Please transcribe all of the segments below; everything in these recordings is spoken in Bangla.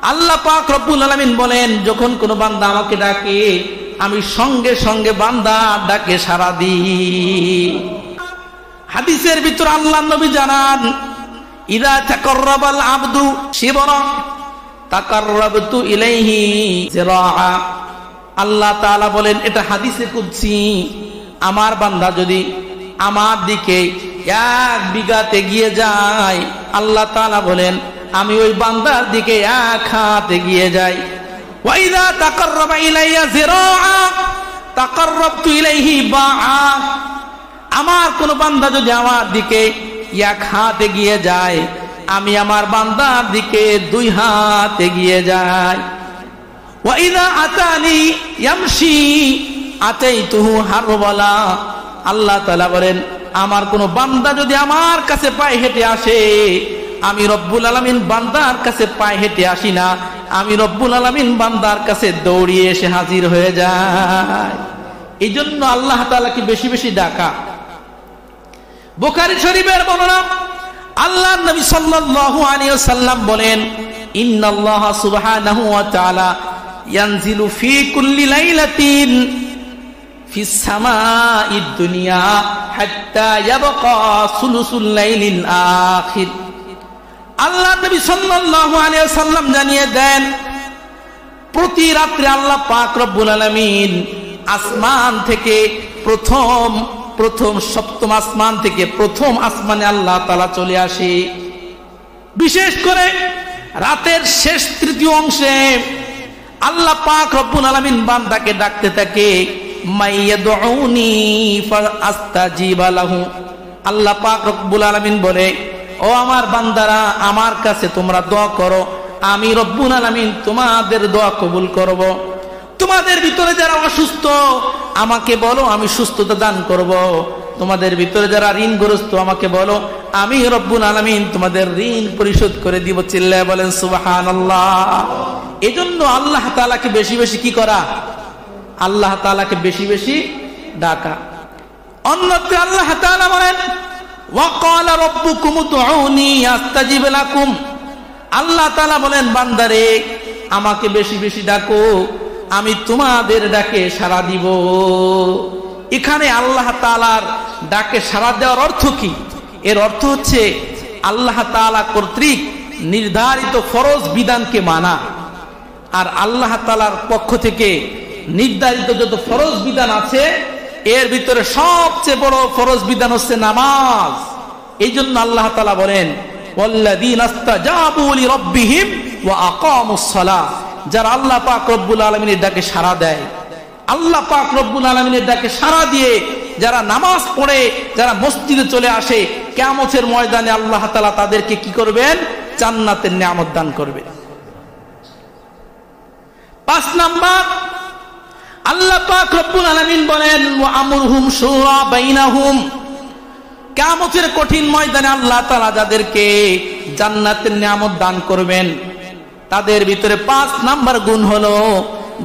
আল্লাহ পাক রব্বুল আলামিন বলেন, যখন কোন বান্দা আমাকে ডাকে আমি সঙ্গে সঙ্গে বান্দা ডাকে সাড়া দিই। হাদিসের ভিতর আল্লাহর নবী জানান, ইযা তাকাররাবাল আবদু শিবরা তাকাররাবতু ইলাইহি যিরাআ। আল্লাহ তাআলা বলেন, এটা হাদিসে কুদসি, আমার বান্দা যদি আমার দিকে 1 বিঘাতে গিয়ে যায়, আল্লাহ তাআলা বলেন আমি ওই বান্দার দিকে 1 হাত এগিয়ে যাই। ওয়া ইযা তাকাররাবা ইলাইয়া যিরাআ তাকাররাবতু ইলাইহি বাআ। আমার কোন বান্দা যদি আমার দিকে 1 হাত এগিয়ে যায়, আমি আমার বান্দার দিকে 2 হাত এগিয়ে যাই। ওয়া ইযা আতানি ইয়ামশি আতাইতুহু হারওয়ালা। আল্লাহ তাআলা বলেন, আমার কোন বান্দা যদি আমার কাছে পায়ে হেঁটে আসে, আমি রব্বুল আলামিন বান্দার কাছে পায়ে হেঁটে আসি না, আমি রব্বুল আলামিন বান্দার কাছে দৌড়িয়ে এসে হাজির হয়ে যায়। এই জন্য আল্লাহ তাআলাকে বেশি বেশি ডাকা। বুখারী শরীফের বর্ণনা, আল্লাহর নবী সাল্লাল্লাহু আলাইহি ওয়াসাল্লাম বলেন, ইন্নাল্লাহা সুবহানাহু ওয়া তাআলা ইয়ানজিলু ফি কুল্লি লাইলাতিন ফিস সামাঈদ দুনিয়া হাত্তা ইয়াবকা সুলুসুল লাইলিল আখির। আল্লাহর নবী সাল্লাল্লাহু আলাইহি ওয়াসাল্লাম জানিয়ে দেন, প্রতি রাত্রে আল্লাহ পাক রব্বুল আলামিন আসমান থেকে প্রথম সপ্তম আসমান থেকে প্রথম আসমানে আল্লাহ তাআলা চলে আসে। বিশেষ করে রাতের শেষ তৃতীয় অংশে আল্লাহ পাক রব্বুল আলামিন বান্দাকে ডাকতে থাকে, মাইয়াদউনি ফাআস্তাজিবা লাহু। আল্লাহ পাক রব্বুল আলামিন বলে, ও আমার বান্দারা, আমার কাছে তোমরা দোয়া করো, আমি রব্বুল আলামিন তোমাদের দোয়া কবুল করব। তোমাদের ভিতরে যারা অসুস্থ আমাকে বলো, আমি সুস্থতা দান করব। তোমাদের ভিতরে যারা ঋণগ্রস্ত আমাকে বলো, আমি রব্বুল আলামিন তোমাদের ঋণ পরিশোধ করে দিব। চিল্লায় বলেন সুবহানাল্লাহ। এজন্য আল্লাহ তাআলাকে বেশি বেশি কি করা? আল্লাহ তাআলাকে বেশি বেশি ডাকা। অন্যত্র আল্লাহ তাআলা বলেন, ওয়া ক্বালা রাব্বুকুম উদউনি আস্তাজিব লাকুম। আল্লাহ তাআলা বলেন, বান্দারে আমাকে বেশি বেশি ডাকো, আমি তোমাদের ডাকে সাড়া দিব। এখানে আল্লাহ তাআলার ডাকে সাড়া দেওয়ার অর্থ কি? এর অর্থ হচ্ছে আল্লাহ তাআলা কর্তৃক নির্ধারিত ফরজ বিধানকে মানা। আর আল্লাহ তাআলার পক্ষ থেকে নির্ধারিত যত ফরজ বিধান আছে, এর ভিতরে সবচেয়ে বড় ফরজ বিধান হচ্ছে নামাজ। এই জন্য আল্লাহ তাআলা বলেন, ওয়াল্লাযীনা ইসতাজাবু লিরাব্বিহিম ওয়া আকামুস সালাহ। যারা আল্লাহ পাক রব্বুল আলামিনের ডাকে সাড়া দেয়, আল্লাহ পাক রব্বুল আলামিনের ডাকে সাড়া দিয়ে যারা নামাজ পড়ে, যারা মসজিদে চলে আসে, কিয়ামতের ময়দানে আল্লাহ তাআলা তাদেরকে কি করবেন? জান্নাতের নিয়ামত দান করবেন। 5 নাম্বার, আল্লাহ পাক রব্বুল আলামিন বলেন, ওয়া আমরুহুম শুরা বাইনাহুম। কিয়ামতের কঠিন ময়দানে আল্লাহ তাআলা যাদেরকে জান্নাতের নিয়ামত দান করবেন, তাদের ভিতরে 5 নাম্বার গুণ হলো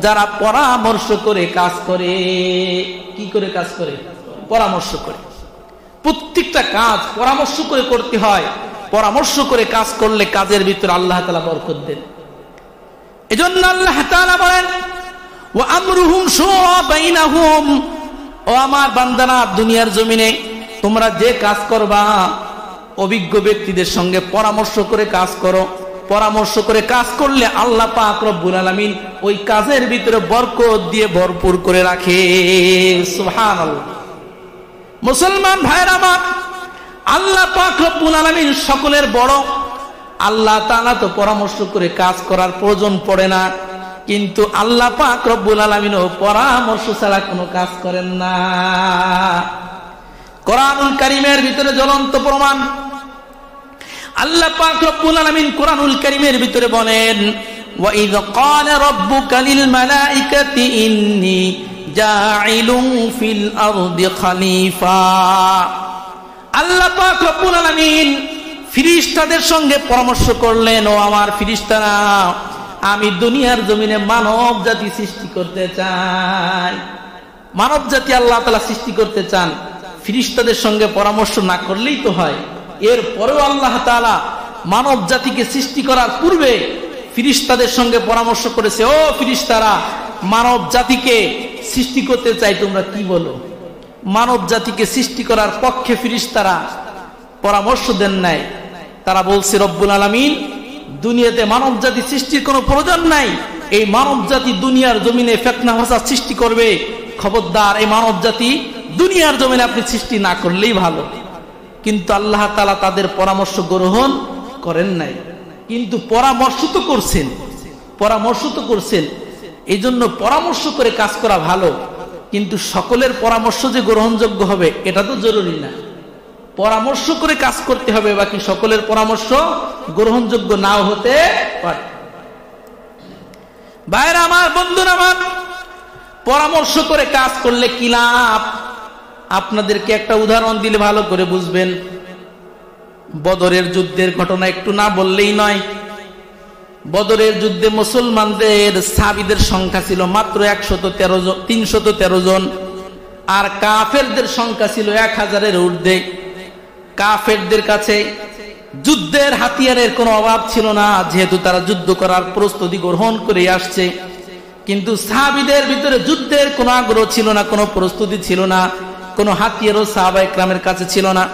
যারা পরামর্শ করে কাজ করে। কি করে কাজ করে? পরামর্শ করে। প্রত্যেকটা কাজ পরামর্শ করে করতে হয়। পরামর্শ করে কাজ করলে কাজের ভিতরে আল্লাহ তাআলা বরকত দেন। এজন্য আল্লাহ তাআলা বলেন, ওয়া আমরুহুম শুরা বাইনাহুম। ও আমার বান্দারা, দুনিয়ার জমিনে তোমরা যে কাজ করবা, অভিজ্ঞ ব্যক্তিদের সঙ্গে পরামর্শ করে কাজ করো। পরামর্শ করে কাজ করলে আল্লাহ পাক রব্বুল আলামিন ওই কাজের ভিতরে বরকত দিয়ে ভরপুর করে রাখে। সুবহানাল্লাহ। মুসলমান ভাইরা আমার, আল্লাহ পাক রব্বুল আলামিন সকলের বড়। আল্লাহ তাআলা তো পরামর্শ করে কাজ করার প্রয়োজন পড়ে না, কিন্তু আল্লাহ পাক রব্বুল আলামিনও পরামর্শ ছাড়া কোনো কাজ করেন না। কোরআনুল কারীমের ভিতরে জ্বলন্ত প্রমাণ। আল্লাহ পাক রব্বুল আলামিন কোরআনুল কারীমের ভিতরে বলেন, ওয়া ইয ক্বালা রাব্বুকা লিল মালাইকাতি ইন্নী জাঈলুন ফিল আরদি খলিফা। আল্লাহ পাক রব্বুল আলামিন ফেরেশতাদের সঙ্গে পরামর্শ করলেন, ও আমার ফেরেশতারা, আমি দুনিয়ার জমিনে মানব জাতি সৃষ্টি করতে চাই। মানব জাতি আল্লাহ তাআলা সৃষ্টি করতে চান, ফেরেশতাদের সঙ্গে পরামর্শ না করলেই তো হয়। এরপরেও আল্লাহ তাআলা মানব জাতিকে সৃষ্টি করার পূর্বে ফিরিস্তাদের সঙ্গে পরামর্শ করেছে, ও ফিরিস্তারা, মানব জাতিকে সৃষ্টি করতে চাই, তোমরা কি বলো? মানব জাতিকে সৃষ্টি করার পক্ষে ফিরিস্তারা পরামর্শ দেন নাই। তারা বলছে, রব্বুল আলামিন, দুনিয়াতে মানব জাতি সৃষ্টির কোনো প্রয়োজন নাই। এই মানব জাতি দুনিয়ার জমিনে ফিতনা ফাসাদ সৃষ্টি করবে, খবরদার এই মানব জাতি দুনিয়ার জমিনে আপনি সৃষ্টি না করলেই ভালো। কিন্তু আল্লাহ তাআলা তাদের পরামর্শ গ্রহণ করেন নাই। কিন্তু পরামর্শ তো করছেন। এই জন্য পরামর্শ করে কাজ করা ভালো, কিন্তু সকলের পরামর্শ যে গ্রহণযোগ্য হবে এটা তো জরুরি না। পরামর্শ করে কাজ করতে হবে, বাকি সকলের পরামর্শ গ্রহণযোগ্য নাও হতে পারে। ভাইরা আমার, বন্ধুরা আমার, পরামর্শ করে কাজ করলে কি লাভ? আপনাদেরকে একটা উদাহরণ দিলে ভালো করে বুঝবেন। বদরের যুদ্ধের ঘটনা একটু না বললেই নয়। বদরের যুদ্ধে মুসলমানদের সাহাবীদের সংখ্যা ছিল মাত্র 313 জন, আর কাফেরদের সংখ্যা ছিল 1000-এর ঊর্ধ্বে। কাফেরদের কাছে যুদ্ধের হাতিয়ারের কোনো অভাব ছিল না, যেহেতু তারা যুদ্ধ করার প্রস্তুতি গ্রহণ করে আসছে। কিন্তু সাহাবীদের ভিতরে যুদ্ধের কোনো আগ্রহ ছিল না, কোনো প্রস্তুতি ছিল না, কোনো হাতিয়ারও সাহাবায়ে কেরামের কাছে ছিল না।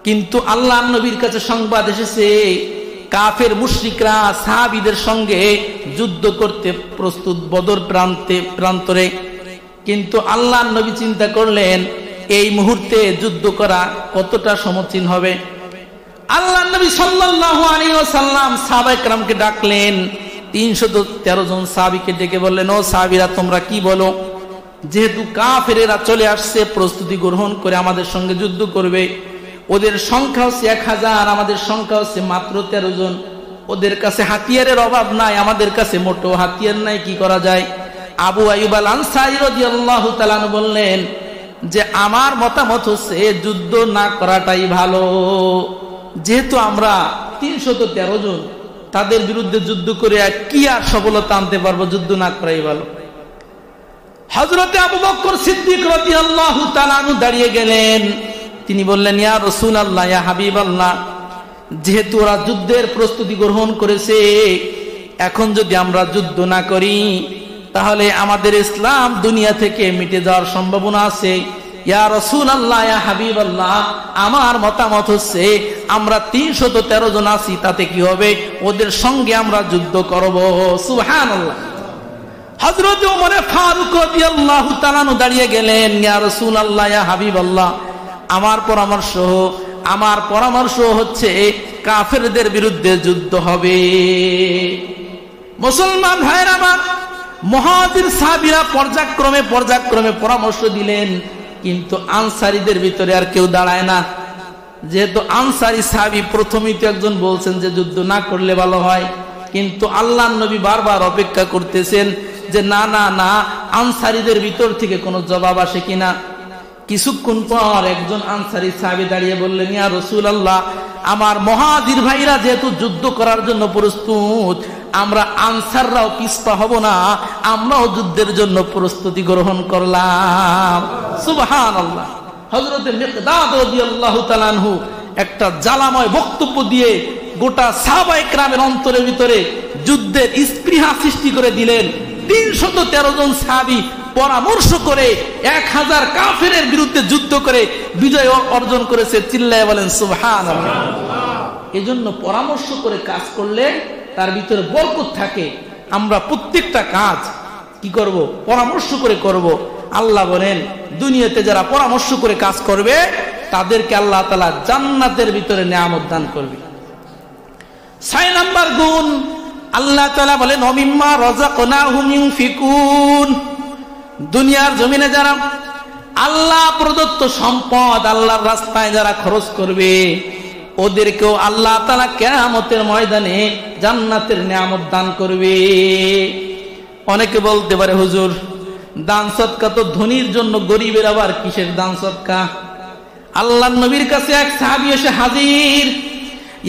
কিন্তু আল্লাহর নবীর কাছে সংবাদ এসেছে, কাফের মুশরিকরা সাহাবীদের সঙ্গে যুদ্ধ করতে প্রস্তুত বদর প্রান্তরে। কিন্তু আল্লাহর নবী চিন্তা করলেন, এই মুহূর্তে যুদ্ধ করা কতটা সমীচীন হবে। আল্লাহর নবী সাল্লাল্লাহু আলাইহি ওয়াসাল্লাম সাহাবায়ে কেরামকে ডাকলেন। 313 জন সাহাবীকে ডেকে বললেন, ও সাহাবীরা, তোমরা কি বলো? যেহেতু কাফেরেরা চলে আসছে, প্রস্তুতি গ্রহণ করে আমাদের সঙ্গে যুদ্ধ করবে। ওদের সংখ্যা হচ্ছে 1000, আমাদের সংখ্যা হচ্ছে মাত্র 13 জন। ওদের কাছে হাতিয়ারের অভাব নাই, আমাদের কাছে মোটো হাতিয়ার নাই, কি করা যায়? আবু আইয়ুব আল আনসারী রাদিয়াল্লাহু তাআলা বললেন যে, আমার মতামত হচ্ছে যুদ্ধ না করাটাই ভালো। যেহেতু আমরা 313 জন, তাদের বিরুদ্ধে যুদ্ধ করে কি আর সফলতা আনতে পারবো? যুদ্ধ না করাই ভালো। হযরতে আবু বকর সিদ্দিক রাদিয়াল্লাহু তাআলা দাঁড়িয়ে গেলেন। তিনি বললেন, ইয়া রাসূলুল্লাহ, ইয়া হাবিবাল্লাহ, যেহেতু ওরা যুদ্ধের প্রস্তুতি গ্রহণ করেছে, এখন যদি আমরা যুদ্ধ না করি তাহলে আমাদের ইসলাম দুনিয়া থেকে মিটে যাওয়ার সম্ভাবনা আছে। ইয়া রাসূলুল্লাহ, ইয়া হাবিবাল্লাহ, আমার মতামত হচ্ছে আমরা 313 জন আছি, তাতে কি হবে? ওদের সঙ্গে আমরা যুদ্ধ করব। সুবহানাল্লাহ। হযরত ওমর ফারুক রাদিয়াল্লাহু তাআলা দাঁড়িয়ে গেলেন, ইয়া রাসূলুল্লাহ, ইয়া হাবিবাল্লাহ, আমার পরামর্শ হচ্ছে কাফেরদের বিরুদ্ধে যুদ্ধ হবে। মুসলমান ভাইরা আমার, মুহাজির সাহাবীরা পর্যায়ক্রমে পরামর্শ দিলেন, কিন্তু আনসারীদের ভিতরে আর কেউ দাঁড়ায় না। যেহেতু আনসারী সাহাবী প্রথমেই তো একজন বলছেন যে যুদ্ধ না করলে ভালো হয়, কিন্তু আল্লাহর নবী বারবার অপেক্ষা করতেছেন যে না না না, আনসারীদের ভিতর থেকে কোনো জবাব আসে কিনা। কিছুক্ষণ পর একজন আনসারী সাহাবী দাঁড়িয়ে বললেন, ইয়া রাসূলুল্লাহ, আমার মুহাজির ভাইরা যেহেতু যুদ্ধ করার জন্য প্রস্তুত, আমরা আনসাররাও পিছপা হব না, আমরাও যুদ্ধের জন্য প্রস্তুতি গ্রহণ করলাম। সুবহানাল্লাহ। হযরত মিকদাদ রাদিয়াল্লাহু তাআলা আনহু একটা জ্বালাময় বক্তব্য দিয়ে গোটা সাহাবায়ে কেরামের অন্তরের ভিতরে যুদ্ধের স্পৃহা সৃষ্টি করে দিলেন। 313 জন সাহাবী পরামর্শ করে 1000 কাফেরের বিরুদ্ধে যুদ্ধ করে বিজয় অর্জন করেছে। চিল্লায়ে বলেন সুবহানাল্লাহ। এজন্য পরামর্শ করে কাজ করলে তার ভিতরে বরকত থাকে। আমরা প্রত্যেকটা কাজ কি করব? পরামর্শ করে করব। আল্লাহ বলেন, দুনিয়াতে যারা পরামর্শ করে কাজ করবে তাদেরকে আল্লাহ তাআলা জান্নাতের ভিতরে নিয়ামত দান করবে। 6 নাম্বার গুণ, আল্লাহ তাআলা বলেন, ওমিম্মা রাযাকনাহুম ইউনফিকুন। দুনিয়ার জমিনে যারা আল্লাহ প্রদত্ত সম্পদ আল্লাহর রাস্তায় যারা খরচ করবে, ওদেরকেও আল্লাহ তাআলা কিয়ামতের ময়দানে জান্নাতের নিয়ামত দান করবে। অনেকে বলতে পারে, হুজুর, দান সদকা তো ধনীর জন্য, গরিবের আবার কিসের দান সদকা? আল্লাহর নবীর কাছে এক সাহাবী এসে হাজির,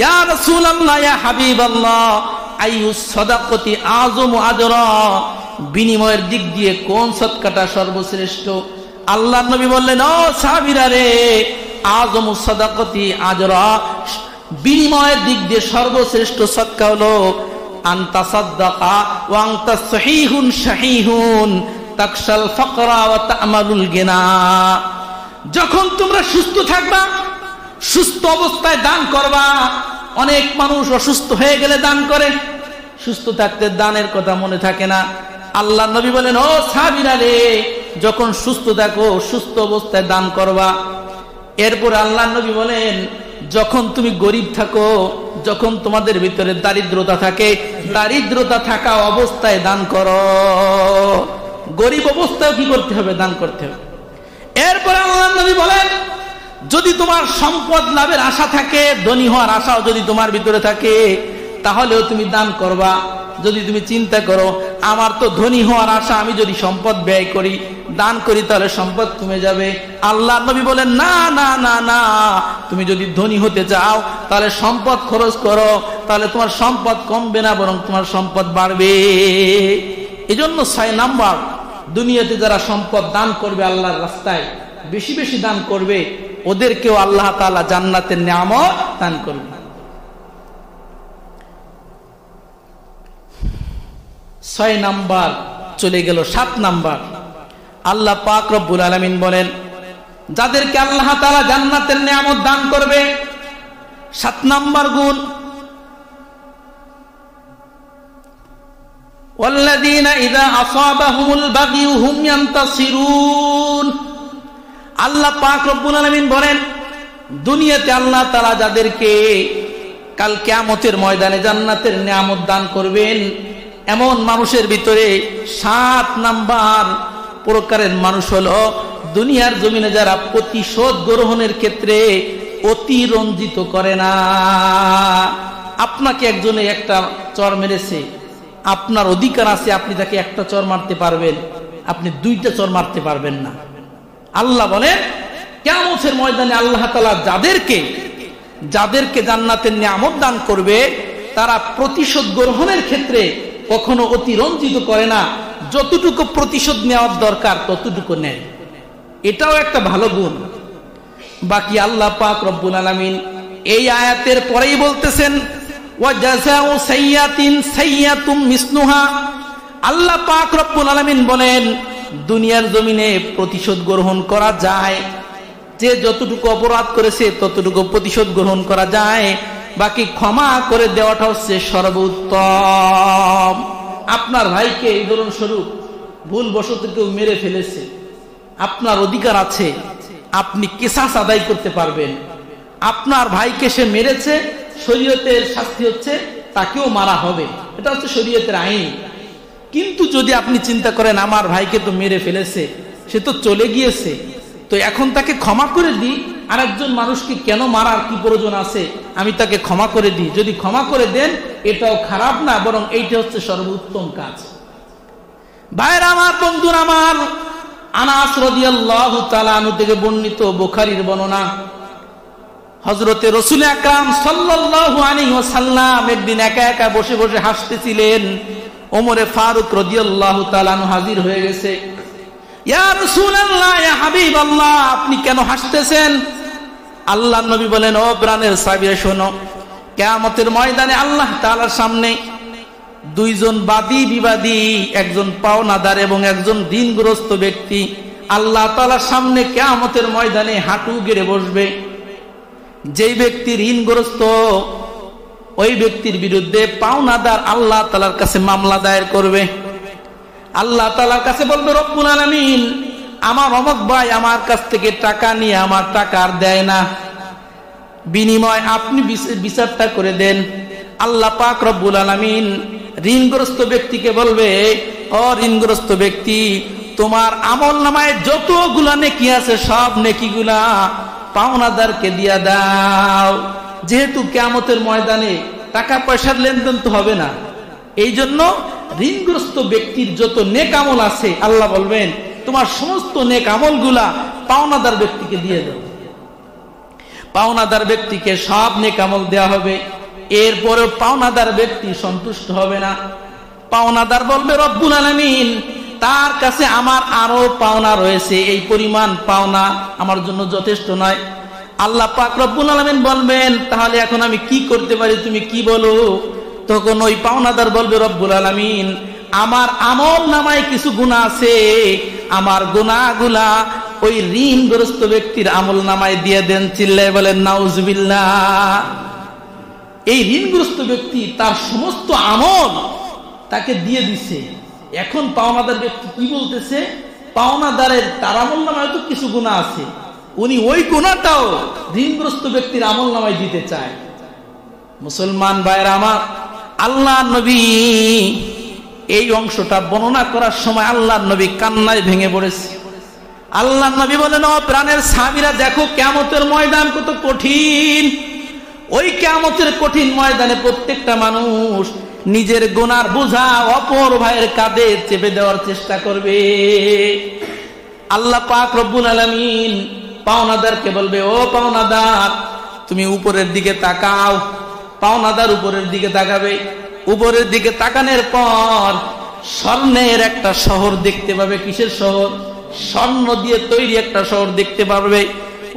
ইয়া রাসূলুল্লাহ, ইয়া হাবিবাল্লাহ, আইয়ুস সাদাকাতি আযমু আজরা, বিনিময়ের দিক দিয়ে কোন সদকাটা সর্বশ্রেষ্ঠ? আল্লাহর নবী বললেন, ও সাহাবীরা রে, আযমু সাদাকাতি আজরা, বিনিময়ের দিক দিয়ে সর্বশ্রেষ্ঠ সদকা হলো আনতা সাদ্দাকা ওয়া আনতা সহিহুন শাহিহুন তাকশাল ফাকরা ওয়া তা'মালুল গিনা। যখন তোমরা সুস্থ থাকবা, সুস্থ অবস্থায় দান করবা। অনেক মানুষ অসুস্থ হয়ে গেলে দান করে, সুস্থ থাকতে দানের কথা মনে থাকে না। আল্লাহ নবী বলেন, ও সাহাবীরা রে, যখন সুস্থ থাকো সুস্থ অবস্থায় দান করবা। এরপর আল্লাহ নবী বলেন, যখন তুমি গরিব থাকো, যখন তোমাদের ভিতরে দারিদ্রতা থাকে, দারিদ্রতা থাকা অবস্থায় দান করো। গরিব অবস্থায় কি করতে হবে? দান করতে হবে। এরপর আল্লাহ নবী বলেন, যদি তোমার সম্পদ লাভের আশা থাকে, ধনী হওয়ার আশাও যদি তোমার ভিতরে থাকে, তাহলেও তুমি দান করবা। যদি তুমি চিন্তা করো আমার তো ধনী হওয়ার আশা, আমি যদি সম্পদ ব্যয় করি, দান করি, তাহলে সম্পদ কমে যাবে। আল্লাহ নবী বলেন, না না না না, তুমি যদি ধনী হতে চাও তাহলে সম্পদ খরচ করো, তাহলে তোমার সম্পদ কমবে না, বরং তোমার সম্পদ বাড়বে। এজন্য 6 নাম্বার, দুনিয়াতে যারা সম্পদ দান করবে আল্লাহর রাস্তায়, বেশি বেশি দান করবে, ওদেরকেও আল্লাহ তাআলা জান্নাতের নিয়ামত দান করবে। 6 নাম্বার চলে গেল। 7 নাম্বার, আল্লাহ পাক রব্বুল আলামিন বলেন, যাদেরকে আল্লাহ তাআলা জান্নাতের নিয়ামত দান করবে, 7 নাম্বার গুণ, ওয়াল্লাযীনা ইযা আসাবাহুমুল বাগয়ু হুম ইয়ানতাসিরুন। আল্লাহ পাক রব্বুল আলামিন বলেন, দুনিয়াতে আল্লাহ তাআলা যাদেরকে কাল কিয়ামতের ময়দানে জান্নাতের নিয়ামত দান করবেন, এমন মানুষের ভিতরে 7 নাম্বার প্রকারের মানুষ হলো, দুনিয়ার জমিনে যারা প্রতিশোধ গ্রহণের ক্ষেত্রে অতিরঞ্জিত করে না। আপনাকে একজনে একটা চর মেরেছে, আপনার অধিকার আছে, আপনি তাকে একটা চর মারতে পারবেন, আপনি 2টা চর মারতে পারবেন না। আল্লাহ বলেন, কিয়ামতের ময়দানে আল্লাহ তাআলা যাদেরকে জান্নাতের নিয়ামত দান করবে, তারা প্রতিশোধ গ্রহণের ক্ষেত্রে কখনো অতিরঞ্জিত করে না। যতটুকু প্রতিশোধ নেওয়ার দরকার ততটুকু নেয়। এটাও একটা ভালো গুণ। বাকি আল্লাহ পাক রব্বুল আলামিন এই আয়াতের পরেই বলতেছেন, ওয়া জাযাউ সাইয়্যাতিন সাইয়্যাতুম মিসলুহা। আল্লাহ পাক রব্বুল আলামিন বলেন, দুনিয়ার জমিনে প্রতিশোধ গ্রহণ করা যায়, যে যতটুকু অপরাধ করেছে ততটুকু প্রতিশোধ গ্রহণ করা যায়, বাকি ক্ষমা করে দেওয়াটা হচ্ছে সর্বোত্তম। আপনার ভাইকে উদাহরণস্বরূপ ভুলবশত কেউ মেরে ফেলেছে, আপনার অধিকার আছে, আপনি কিসাস আদায় করতে পারবেন। আপনার ভাইকে সে মেরেছে, শরীয়তের শাস্তি হচ্ছে তাকেও মারা হবে, এটা হচ্ছে শরীয়তের আইন। কিন্তু যদি আপনি চিন্তা করেন আমার ভাইকে তো মেরে ফেলেছে, সে তো চলে গিয়েছে, তো এখন তাকে ক্ষমা করে দিই, আরেকজন মানুষকে কেন মারার কি প্রয়োজন আছে, আমি তাকে ক্ষমা করে দিই, যদি ক্ষমা করে দেন এটাও খারাপ না, বরং এইটা হচ্ছে সর্বোত্তম কাজ। ভাইরা আমার, বন্ধুরা আমার, আনাস রাদিয়াল্লাহু তাআলা আনহু থেকে বর্ণিত বুখারীর বর্ণনা, হযরতে রাসূল আকরাম সাল্লাল্লাহু আলাইহি ওয়াসাল্লাম একদিন একা একা বসে বসে হাসতেছিলেন। ওমরে ফারুক রাদিয়াল্লাহু তাআলা আনহু হাজির হয়ে গেছে। ইয়া রাসূলুল্লাহ, ইয়া হাবিবাল্লাহ, আপনি কেন হাসতেছেন? আল্লাহর নবী বলেন, ও প্রাণের সাহাবীরা শোনো, কিয়ামতের ময়দানে আল্লাহ তাআলার সামনে 2 জন বাদী বিবাদী, একজন পাওনাদার এবং একজন ঋণগ্রস্ত ব্যক্তি আল্লাহ তাআলার সামনে কিয়ামতের ময়দানে হাঁটু গেড়ে বসবে। যেই ব্যক্তি ঋণগ্রস্ত, ওই ব্যক্তির বিরুদ্ধে পাওনাদার আল্লাহ তাআলার কাছে মামলা দায়ের করবে। আল্লাহ তাআলার কাছে বলবে, রব্বুল আলামিন, আমার অমুক ভাই আমার কাছ থেকে টাকা নিয়ে আমার টাকা আর দেয় না, বিনিময় আপনি বিচারটা করে দেন। আল্লাহ পাক রব্বুল আলামিন ঋণগ্রস্ত ব্যক্তিকে বলবে, ও ঋণগ্রস্ত ব্যক্তি, তোমার আমলনামায় যতগুলা নেকি আছে সব নেকিগুলা পাওনাদারকে দিয়া দাও। যেহেতু কিয়ামতের ময়দানে টাকা পয়সার লেনদেন তো হবে না, এই জন্য ঋণগ্রস্ত ব্যক্তির যত নেক আমল আছে আল্লাহ বলবেন তোমার সমস্ত নেক আমলগুলা পাওনাদার ব্যক্তিকে দিয়ে দাও। পাওনাদার ব্যক্তিকে সব নেক আমল দেওয়া হবে। এরপরেও পাওনাদার ব্যক্তি সন্তুষ্ট হবে না। পাওনাদার বলবে, রব্বুল আলামিন, তার কাছে আমার আরো পাওনা রয়েছে, এই পরিমাণ পাওনা আমার জন্য যথেষ্ট নয়। আল্লাহ পাক রব্বুল আলামিন বলবেন, তাহলে এখন আমি কি করতে পারি, তুমি কি বলো? তখন ওই পাওনাদার বলবে, রব্বুল আলামিন, আমার আমল নামায় কিছু গুনাহ আছে, আমার গুনাহগুলা ওই ঋণগ্রস্ত ব্যক্তির আমল নামায় দিয়ে দেন। চিল্লায় বলেন নাউজুবিল্লাহ। এই ঋণগ্রস্ত ব্যক্তি তার সমস্ত আমল তাকে দিয়ে দিছে। এখন পাওনাদার ব্যক্তি কি বলতেছে, পাওনাদারের তার আমল নামায় তো কিছু গুনাহ আছে, উনি ওই গুনাহটাও ঋণগ্রস্ত ব্যক্তির আমল নামায় দিতে চায়। মুসলমান ভাইরা আমার, আল্লাহ নবী এই অংশটা বর্ণনা করার সময় আল্লাহ নবী কান্নায় ভেঙে পড়েছে। আল্লাহ নবী বলেন, ও প্রাণের সাহাবীরা, দেখো কিয়ামতের ময়দান কত কঠিন। ওই কিয়ামতের কঠিন ময়দানে প্রত্যেকটা মানুষ নিজের গুনার বোঝা অপর ভাইয়ের কাঁধে চেপে দেওয়ার চেষ্টা করবে। আল্লাহ পাক রব্বুল আলামিন পাওনাদারকে বলবে, ও পাওনাদার, তুমি উপরের দিকে তাকাও। পাওনাদার উপরের দিকে তাকাবে। উপরের দিকে তাকানোর পর স্বর্ণের একটা শহর দেখতে পাবে। কিসের শহর? স্বর্ণ দিয়ে তৈরি একটা শহর দেখতে পারবে।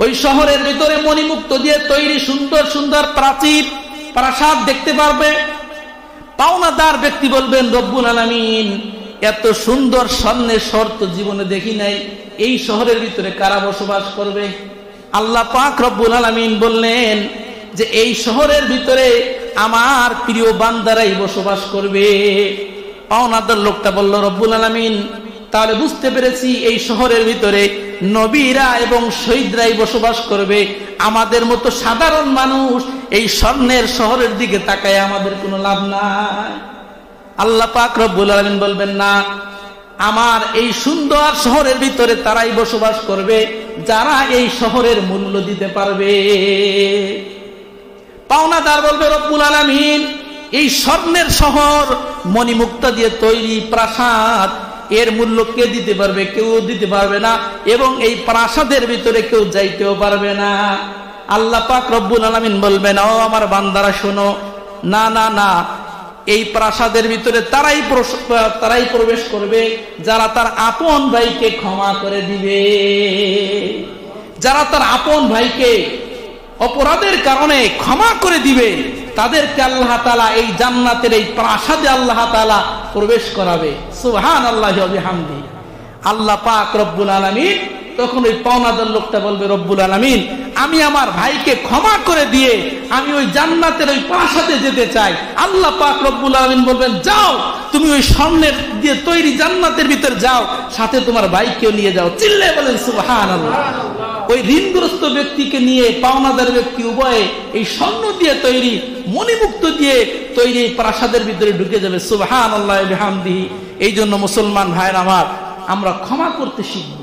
ওই শহরের ভিতরে মণিমুক্ত দিয়ে তৈরি সুন্দর সুন্দর প্রাচীর, প্রাসাদ দেখতে পারবে। পাওনাদার ব্যক্তি বলবেন, রব্বুল আলামিন, এত সুন্দর স্বর্ণের শহর তো জীবনে দেখি নাই, এই শহরের ভিতরে কারা বসবাস করবে? আল্লাহ পাক রব্বুল আলামিন বললেন যে এই শহরের ভিতরে আমার প্রিয় বান্দারাই বসবাস করবে। পাওনাদার লোকটা বলল, রব্বুল আলামিন, তাহলে বুঝতে পেরেছি এই শহরের ভিতরে নবীরা এবং শহীদরাই বসবাস করবে। আমাদের মতো সাধারণ মানুষ এই স্বর্ণের শহরের দিকে তাকায় আমাদের কোনো লাভ নাই। আল্লাহ পাক রব্বুল আলামিন বলবেন, না, আমার এই সুন্দর শহরের ভিতরে তারাই বসবাস করবে যারা এই শহরের মূল্য দিতে পারবে। পাওনাদার বলবে, রব্বুল আলামিন, এই স্বর্ণের শহর মণিমুক্তা দিয়ে তৈরি প্রাসাদ, এর মূল্য কে দিতে পারবে? কেউ দিতে পারবে না, এবং এই প্রাসাদের ভিতরে কেউ যাইতেও পারবে না। আল্লাহ পাক রব্বুল আলামিন বলবেন, ও আমার বান্দারা শোনো, না না না, এই প্রাসাদের ভিতরে তারাই প্রবেশ করবে যারা তার আপন ভাইকে ক্ষমা করে দিবে। যারা তার আপন ভাইকে অপরাধের কারণে ক্ষমা করে দিবে, তাদেরকে আল্লাহ তাআলা এই জান্নাতের এই প্রাসাদে আল্লাহ তাআলা প্রবেশ করাবে। সুবহানাল্লাহি ওয়া বিহামদিহি। আল্লাহ পাক রব্বুল আলামিন তখন ওই পাওনাদার লোকটা বলবে, রব্বুল আলামিন, আমি আমার ভাইকে ক্ষমা করে দিয়ে আমি ওই জান্নাতের ওই প্রাসাদে যেতে চাই। আল্লাহ পাক রব্বুল আলামিন বলবেন, যাও, তুমি ওই স্বর্ণের দিয়ে তৈরি জান্নাতের ভিতর যাও, সাথে তোমার ভাইকেও নিয়ে যাও। চিল্লায়ে বলেন সুবহানাল্লাহ। ওই ঋণগ্রস্ত ব্যক্তিকে নিয়ে পাওনাদার ব্যক্তি উভয়ে এই স্বর্ণ দিয়ে তৈরি, মণিমুক্ত দিয়ে তৈরি প্রাসাদের ভিতরে ঢুকে যাবে। সুবহানাল্লাহি ওয়া বিহামদিহি। এই জন্য মুসলমান ভাইরা আমার, আমরা ক্ষমা করতে শিখব।